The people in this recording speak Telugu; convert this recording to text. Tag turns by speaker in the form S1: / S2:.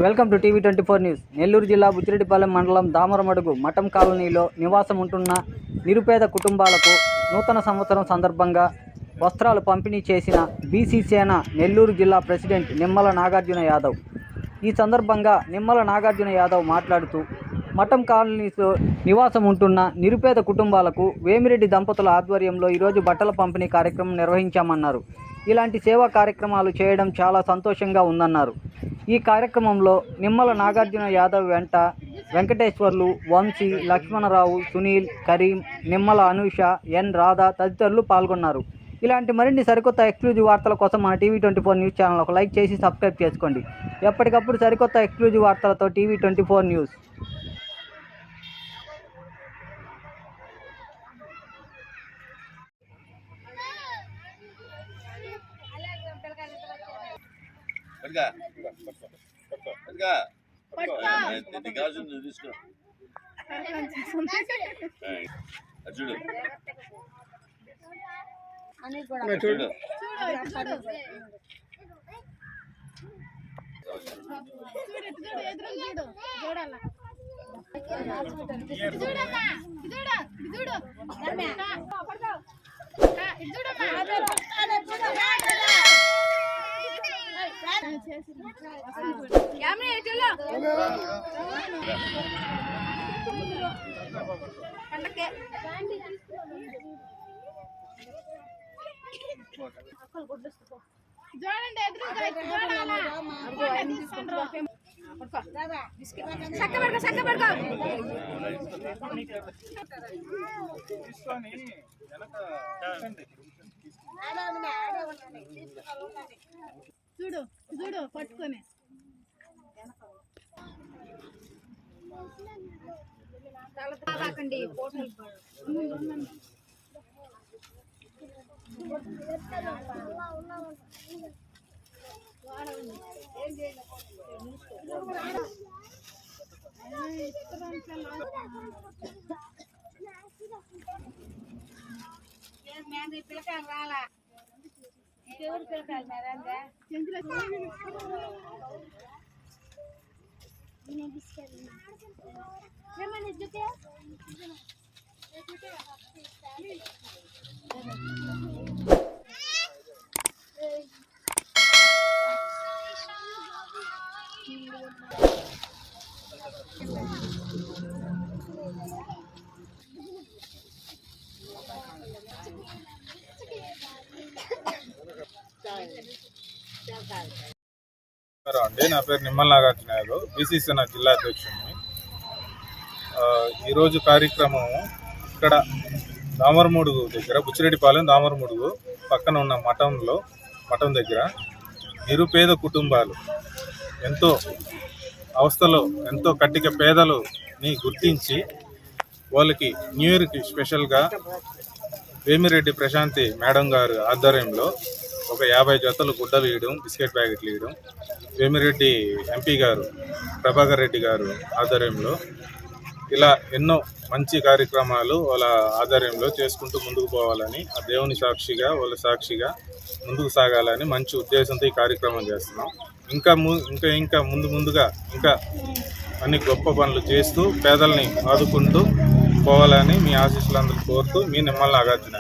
S1: Welcome to TV 24 news. Nellore జిల్లా బుచ్చిరెడ్డిపాలెం మండలం దామరమడుగు మఠం కాలనీలో నివాసం ఉంటున్న నిరుపేద కుటుంబాలకు నూతన సంవత్సరం సందర్భంగా వస్త్రాలు పంపిణీ చేసిన బీసీ సేన నెల్లూరు జిల్లా ప్రెసిడెంట్ నిమ్మల నాగార్జున యాదవ్. ఈ సందర్భంగా నిమ్మల నాగార్జున యాదవ్ మాట్లాడుతూ మఠం కాలనీలో నివాసం ఉంటున్న నిరుపేద కుటుంబాలకు వేమిరెడ్డి దంపతుల ఆధ్వర్యంలో ఈరోజు బట్టల పంపిణీ కార్యక్రమం నిర్వహించామన్నారు. ఇలాంటి సేవా కార్యక్రమాలు చేయడం చాలా సంతోషంగా ఉందన్నారు. ఈ కార్యక్రమంలో నిమ్మల నాగార్జున యాదవ్ వెంట వెంకటేశ్వర్లు, వంశీ, లక్ష్మణరావు, సునీల్, కరీం, నిమ్మల అనూష, ఎన్ రాధా తదితరులు పాల్గొన్నారు. ఇలాంటి మరిన్ని సరికొత్త ఎక్స్క్లూజివ్ వార్తల కోసం మన టీవీ 24 న్యూస్ ఛానల్ ఒక లైక్ చేసి సబ్స్క్రైబ్ చేసుకోండి. ఎప్పటికప్పుడు సరికొత్త ఎక్స్క్లూజివ్ వార్తలతో టీవీ 24 న్యూస్.
S2: చూడు చూడు పట్టుకొని పిల్లకాయలు రాలా ఇంకెవరు పిల్లకాయలు మేరంగా
S3: అండి. నా పేరు నిమ్మల నాగార్జున యాదవ్, బీసీ సేన జిల్లా అధ్యక్షుడిని. ఈరోజు కార్యక్రమం ఇక్కడ దామరమడుగు దగ్గర, బుచ్చిరెడ్డిపాలెం దామరమడుగు పక్కన ఉన్న మఠం దగ్గర నిరుపేద కుటుంబాలు ఎంతో అవస్థలో, ఎంతో కట్టిక పేదలని గుర్తించి వాళ్ళకి న్యూ ఇయర్కి స్పెషల్గా వేమిరెడ్డి ప్రశాంతి మేడం గారు ఆధ్వర్యంలో ఒక 50 జతలు గుడ్డలు ఇవ్వడం, బిస్కెట్ ప్యాకెట్లు ఇవ్వడం, వేమిరెడ్డి ఎంపీ గారు ప్రభాకర్ రెడ్డి గారు ఆధ్వర్యంలో ఇలా ఎన్నో మంచి కార్యక్రమాలు వాళ్ళ ఆధ్వర్యంలో చేసుకుంటూ ముందుకు పోవాలని, ఆ దేవుని సాక్షిగా వాళ్ళ సాక్షిగా ముందుకు సాగాలని మంచి ఉద్దేశంతో ఈ కార్యక్రమం చేస్తున్నాం. ఇంకా ముందుగా అన్ని గొప్ప పనులు చేస్తూ పేదల్ని ఆదుకుంటూ పోవాలని మీ ఆశీస్సులందరూ కోరుతూ మీ నిమ్మల నాగార్జున.